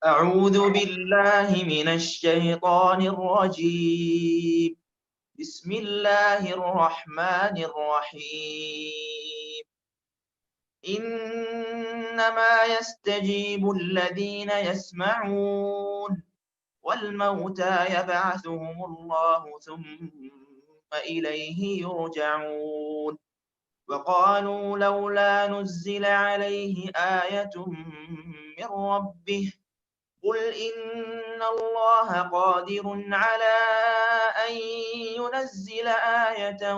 أعوذ بالله من الشيطان الرجيم. بسم الله الرحمن الرحيم. إنما يستجيب الذين يسمعون والموتى يبعثهم الله ثم إليه يرجعون. وقالوا لولا نزل عليه آية من ربه قل إن الله قادر على أن ينزل آية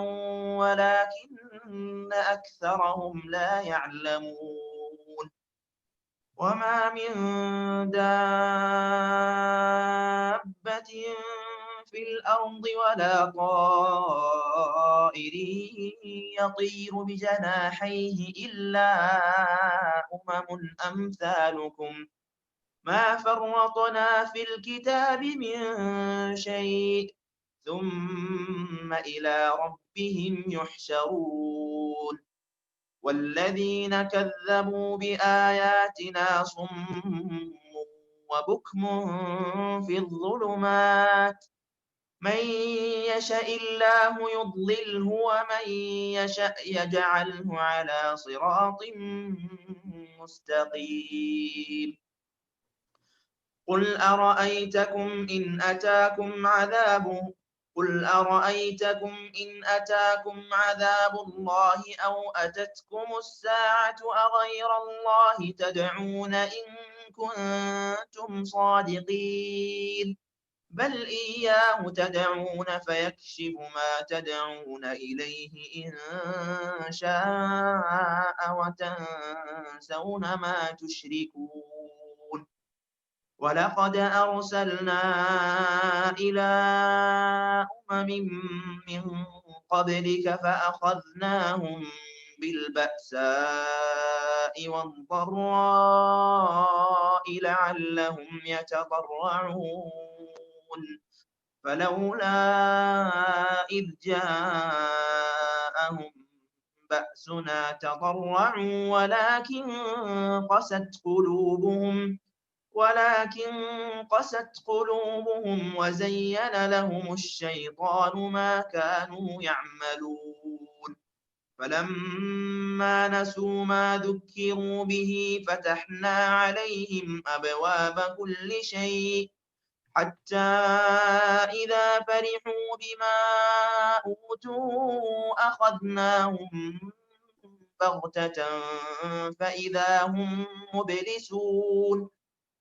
ولكن أكثرهم لا يعلمون. وما من دابة في الأرض ولا طائر يطير بجناحيه إلا أمم أمثالكم ما فرطنا في الكتاب من شيء ثم إلى ربهم يحشرون. والذين كذبوا بآياتنا صم وبكم في الظلمات من يشاء الله يضلله ومن يشاء يجعله على صراط مستقيم. قل أرأيتكم إن أتاكم عذاب الله أو أتتكم الساعة أغير الله تدعون إن كنتم صادقين بل إياه تدعون فيكشف ما تدعون إليه إن شاء وتنسون ما تشركون. ولقد أرسلنا إلى أمم من قبلك فأخذناهم بالبأساء والضراء لعلهم يتضرعون فلولا إذ جاءهم بأسنا تضرعوا ولكن قست قلوبهم وزين لهم الشيطان ما كانوا يعملون. فلما نسوا ما ذكروا به فتحنا عليهم أبواب كل شيء حتى إذا فرحوا بما أوتوا أخذناهم بغتة فإذا هم مبلسون.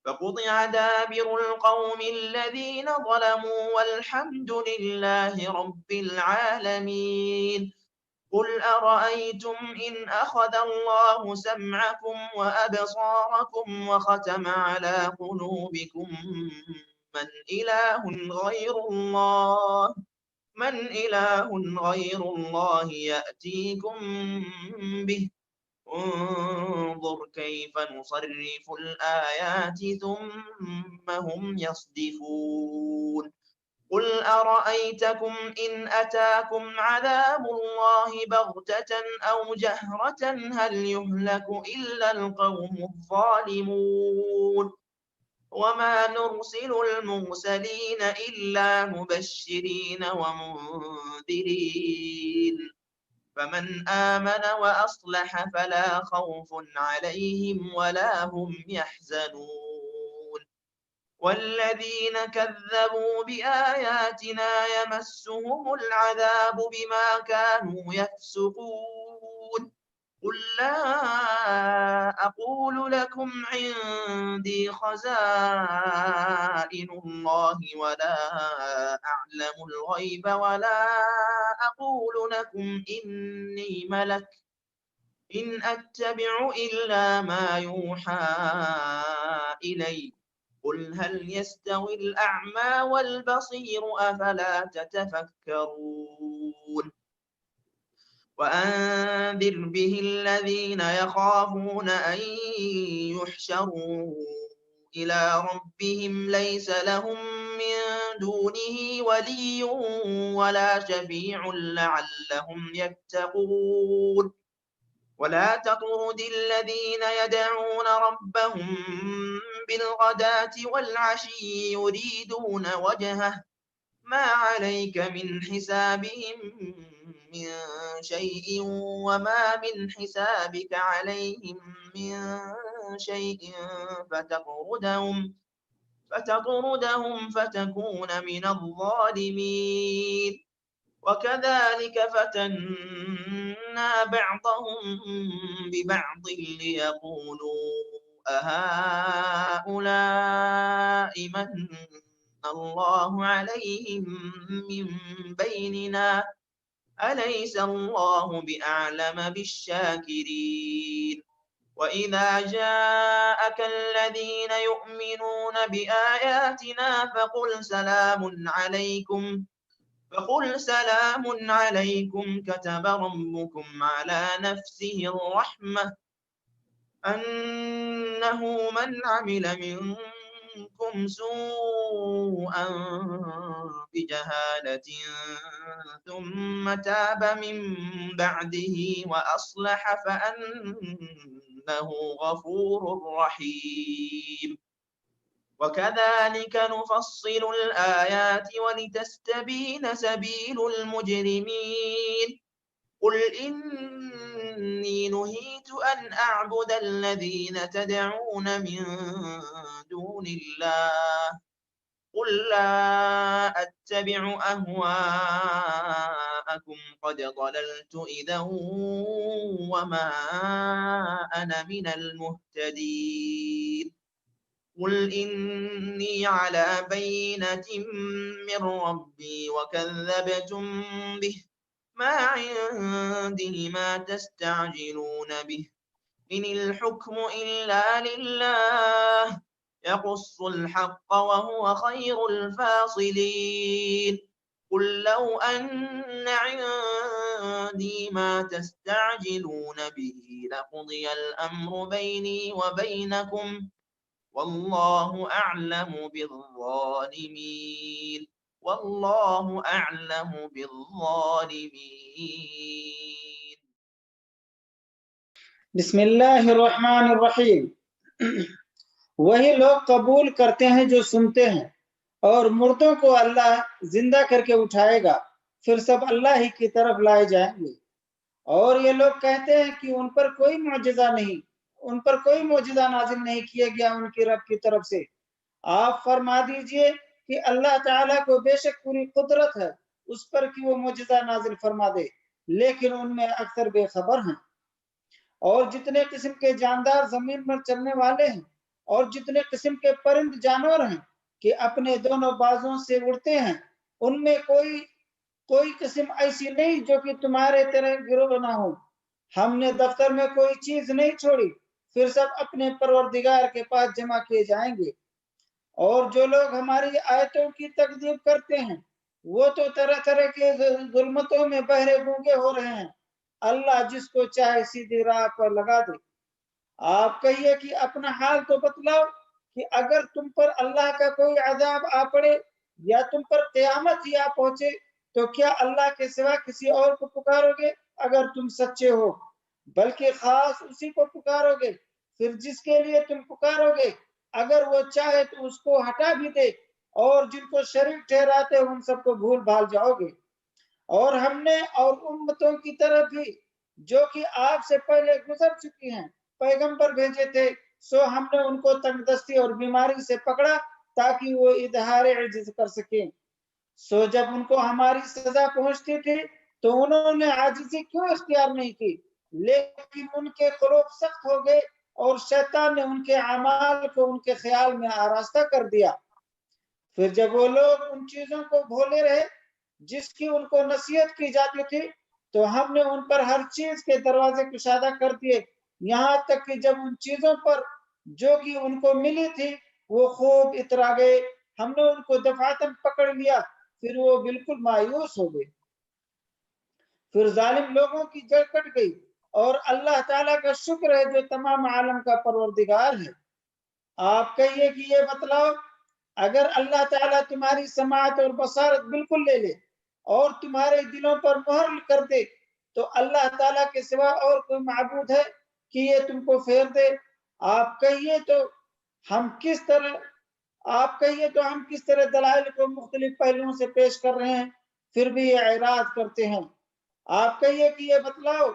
فقطع دابر القوم الذين ظلموا والحمد لله رب العالمين. قل أرأيتم إن أخذ الله سمعكم وأبصاركم وختم على قلوبكم من إله غير الله يأتيكم به انظر كيف نصرف الآيات ثم هم يصدفون. قل أرأيتكم إن أتاكم عذاب الله بغتة أو جهرة هل يهلك إلا القوم الظالمون. وما نرسل المرسلين إلا مبشرين ومنذرين فمن آمن وأصلح فلا خوف عليهم ولا هم يحزنون. والذين كذبوا بآياتنا يمسهم العذاب بما كانوا يفسقون. قل لا أقول لكم عندي خزائن الله ولا أعلم الغيب ولا أقول لكم إني ملك إن أتبع إلا ما يوحى إلي. قل هل يستوي الأعمى والبصير أفلا تتفكرون. وأنذر به الذين يخافون أن يحشروا إلى ربهم ليس لهم من دونه ولي ولا شفيع لعلهم يتقون. ولا تطرد الذين يدعون ربهم بالغداة والعشي يريدون وجهه ما عليك من حسابهم من شيء وما من حسابك عليهم من شيء فتطردهم فتكون من الظالمين وكذلك فتنا بعضهم ببعض ليقولوا أهؤلاء من الله عليهم من بيننا أليس الله بأعلم بالشاكرين وإذا جاءك الذين يؤمنون بآياتنا فقل سلام عليكم كتب ربكم على نفسه الرحمة أنه من عمل منكم سوءا بجهالة ثم تاب من بعده وأصلح فأنه غفور رحيم وكذلك نفصل الآيات ولتستبين سبيل المجرمين قل إني نهيت أن أعبد الذين تدعون من دون الله قل لا أتبع أهواءكم قد ضللت إذا وما أنا من المهتدين قل إني على بينة من ربي وكذبتم به ما عندي ما تستعجلون به إن الحكم إلا لله يقص الحق وهو خير الفاصلين قل لو أن عندي ما تستعجلون به لقضي الأمر بيني وبينكم والله أعلم بالظالمين والله أعلم بالظالمين بسم اللہ الرحمن الرحیم وہی لوگ قبول کرتے ہیں جو سنتے ہیں اور مردوں کو اللہ زندہ کر کے اٹھائے گا پھر سب اللہ ہی کی طرف لائے جائیں گے اور یہ لوگ کہتے ہیں کہ ان پر کوئی معجزہ نازل نہیں کیا گیا ان کی رب کی طرف سے آپ فرما دیجئے کہ اللہ تعالیٰ کو بے شک پوری قدرت ہے اس پر کہ وہ معجزہ نازل فرما دے لیکن ان میں اکثر بے خبر ہیں اور جتنے قسم کے جاندار زمین پر چلنے والے ہیں اور جتنے قسم کے پرند جانور ہیں کہ اپنے دونوں بازوں سے اڑتے ہیں ان میں کوئی قسم ایسی نہیں جو کہ تمہارے طرح گروہ نہ ہو ہم نے دفتر میں کوئی چیز نہیں چھوڑی پھر سب اپنے پروردگار کے پاس جمع کیے جائیں گے اور جو لوگ ہماری آیتوں کی تکذیب کرتے ہیں وہ تو طرح طرح کے ظلمتوں میں بہرے گونگے ہو رہے ہیں اللہ جس کو چاہے سیدھی راہ پر لگا دے آپ کہیے کہ اپنا حال تو بتلاؤ کہ اگر تم پر اللہ کا کوئی عذاب آ پڑے یا تم پر قیامت ہی آ پہنچے تو کیا اللہ کے سوا کسی اور کو پکارو گے اگر تم سچے ہو بلکہ خاص اسی کو پکارو گے پھر جس کے لیے تم پکارو گے اگر وہ چاہے تو اس کو ہٹا بھی دے اور جن کو شریک ٹھہراتے ان سب کو بھول بھال جاؤ گے اور ہم نے اور امتوں کی طرف بھی جو کہ آپ سے پہلے گزر چکی ہیں پیغمبر بھیجے تھے سو ہم نے ان کو تنگ دستی اور بیماری سے پکڑا تاکہ وہ اظہار عجز کر سکیں سو جب ان کو ہماری سزا پہنچتی تھی تو انہوں نے عاجزی کیوں اختیار نہیں کی لیکن ان کے قلوب سخت ہو گئے اور شیطان نے ان کے اعمال کو ان کے خیال میں آراستہ کر دیا پھر جب وہ لوگ ان چیزوں کو بھولے رہے جس کی ان کو نصیحت کی جاتی تھی تو ہم نے ان پر ہر چیز کے دروازے کشادہ کر دیے یہاں تک کہ جب ان چیزوں پر جو کہ ان کو ملی تھی وہ خوب اترا گئے ہم نے ان کو دفعتاً پکڑ لیا پھر وہ بالکل مایوس ہو گئے پھر ظالم لوگوں کی جڑ کٹ گئی اور اللہ تعالیٰ کا شکر ہے جو تمام عالم کا پروردگار ہے آپ کہیے کہ یہ بتلاؤ اگر اللہ تعالیٰ تمہاری سماعت اور بصارت بالکل لے لے اور تمہارے دلوں پر مہر کر دے تو اللہ تعالیٰ کے سوا اور کوئی معبود ہے کہ یہ تم کو پھیر دے؟ آپ کہیے تو ہم کس طرح دلائل کو مختلف پہلوؤں سے پیش کر رہے ہیں، پھر بھی یہ اعراض کرتے ہیں۔ آپ کہیے کہ یہ بتلاؤ،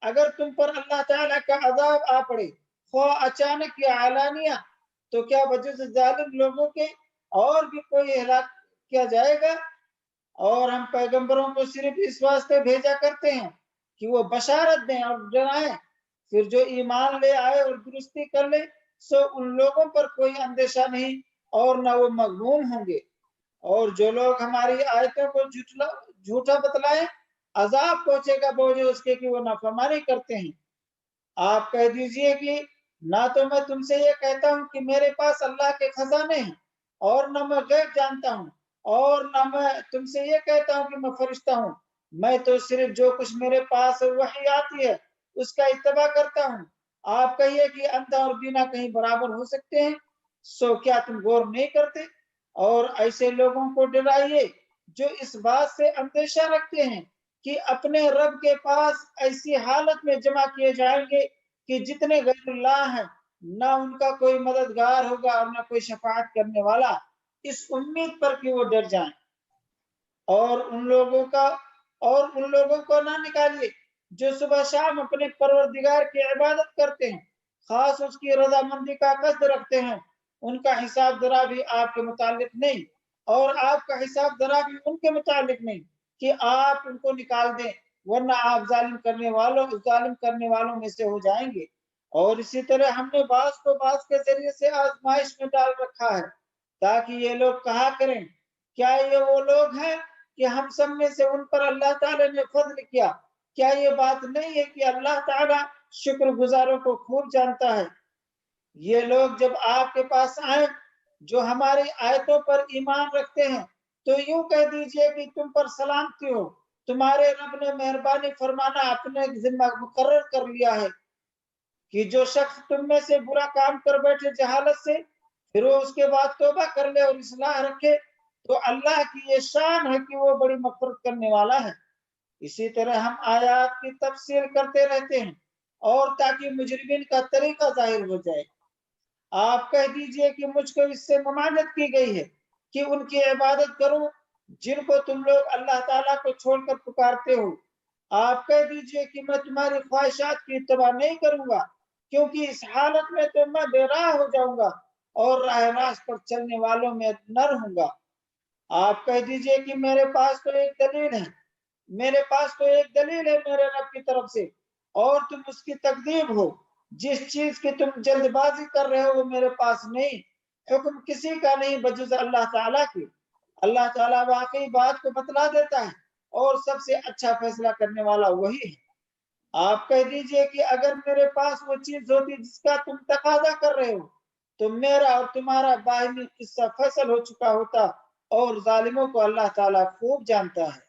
اگر تم پر اللہ تعالیٰ کا عذاب آ پڑے، خواہ اچانک یا علانیہ، تو کیا بجز ظالم لوگوں کے اور بھی کوئی ہلاک کیا جائے گا؟ اور ہم پیغمبروں کو صرف اس واسطے بھیجا کرتے ہیں کہ وہ بشارت دیں اور ڈرائیں، پھر جو ایمان لے آئے اور درستی کر لے سو ان لوگوں پر کوئی اندیشہ نہیں اور نہ وہ مغموم ہوں گے۔ اور جو لوگ ہماری آیتوں کو جھوٹا بتلائیں، عذاب پہنچے گا بوجھ اس کے کہ وہ نافرمانی کرتے ہیں۔ آپ کہہ دیجئے کہ نہ تو میں تم سے یہ کہتا ہوں کہ میرے پاس اللہ کے خزانے ہیں، اور نہ میں غیب جانتا ہوں، اور نہ میں تم سے یہ کہتا ہوں کہ میں فرشتہ ہوں۔ میں تو صرف جو کچھ میرے پاس وحی آتی ہے اس کا اتباع کرتا ہوں۔ آپ کہیے کہ اندھا اور بینا کہیں برابر ہو سکتے ہیں؟ سو کیا تم غور نہیں کرتے؟ اور ایسے لوگوں کو ڈرائیے جو اس بات سے اندیشہ رکھتے ہیں کہ اپنے رب کے پاس ایسی حالت میں جمع کیے جائیں گے کہ جتنے غیر اللہ ہیں نہ ان کا کوئی مددگار ہوگا اور نہ کوئی شفاعت کرنے والا، اس امید پر کہ وہ ڈر جائیں۔ اور ان لوگوں کو نہ نکالیے جو صبح شام اپنے پروردگار کی عبادت کرتے ہیں، خاص اس کی رضامندی کا قصد رکھتے ہیں۔ ان کا حساب ذرا بھی آپ کے متعلق نہیں، اور آپ کا حساب ذرا بھی ان کے متعلق نہیں کہ آپ ان کو نکال دیں، ورنہ آپ ظالم کرنے والوں میں سے ہو جائیں گے۔ اور اسی طرح ہم نے بعض کو بعض کے ذریعے سے آزمائش میں ڈال رکھا ہے تاکہ یہ لوگ کہا کریں کیا یہ وہ لوگ ہیں کہ ہم سب میں سے ان پر اللہ تعالیٰ نے فضل کیا؟ کیا یہ بات نہیں ہے کہ اللہ تعالیٰ شکر گزاروں کو خوب جانتا ہے؟ یہ لوگ جب آپ کے پاس آئیں جو ہماری آیتوں پر ایمان رکھتے ہیں تو یوں کہہ دیجئے کہ تم پر سلامتی ہو، تمہارے رب نے مہربانی فرمانا اپنے ذمہ مقرر کر لیا ہے کہ جو شخص تم میں سے برا کام کر بیٹھے جہالت سے، پھر وہ اس کے بعد توبہ کر لے اور اصلاح رکھے تو اللہ کی یہ شان ہے کہ وہ بڑی مغفرت کرنے والا ہے۔ اسی طرح ہم آیات کی تفسیر کرتے رہتے ہیں اور تاکہ مجرمین کا طریقہ ظاہر ہو جائے۔ آپ کہہ دیجئے کہ مجھ کو اس سے ممانعت کی گئی ہے کہ ان کی عبادت کروں جن کو تم لوگ اللہ تعالیٰ کو چھوڑ کر پکارتے ہو۔ آپ کہہ دیجئے کہ میں تمہاری خواہشات کی اتباع نہیں کروں گا، کیونکہ اس حالت میں تو میں بے راہ ہو جاؤں گا اور راہ راست پر چلنے والوں میں نہ رہوں گا۔ آپ کہہ دیجئے کہ میرے پاس تو ایک دلیل ہے میرے رب کی طرف سے، اور تم اس کی تکذیب ہو۔ جس چیز کی تم جلد بازی کر رہے ہو وہ میرے پاس نہیں، حکم کسی کا نہیں بجز اللہ تعالیٰ کی۔ اللہ تعالیٰ واقعی بات کو بتلا دیتا ہے اور سب سے اچھا فیصلہ کرنے والا وہی ہے۔ آپ کہہ دیجئے کہ اگر میرے پاس وہ چیز ہوتی جس کا تم تقاضا کر رہے ہو تو میرا اور تمہارا باہمی قصہ فیصل ہو چکا ہوتا، اور ظالموں کو اللہ تعالیٰ خوب جانتا ہے۔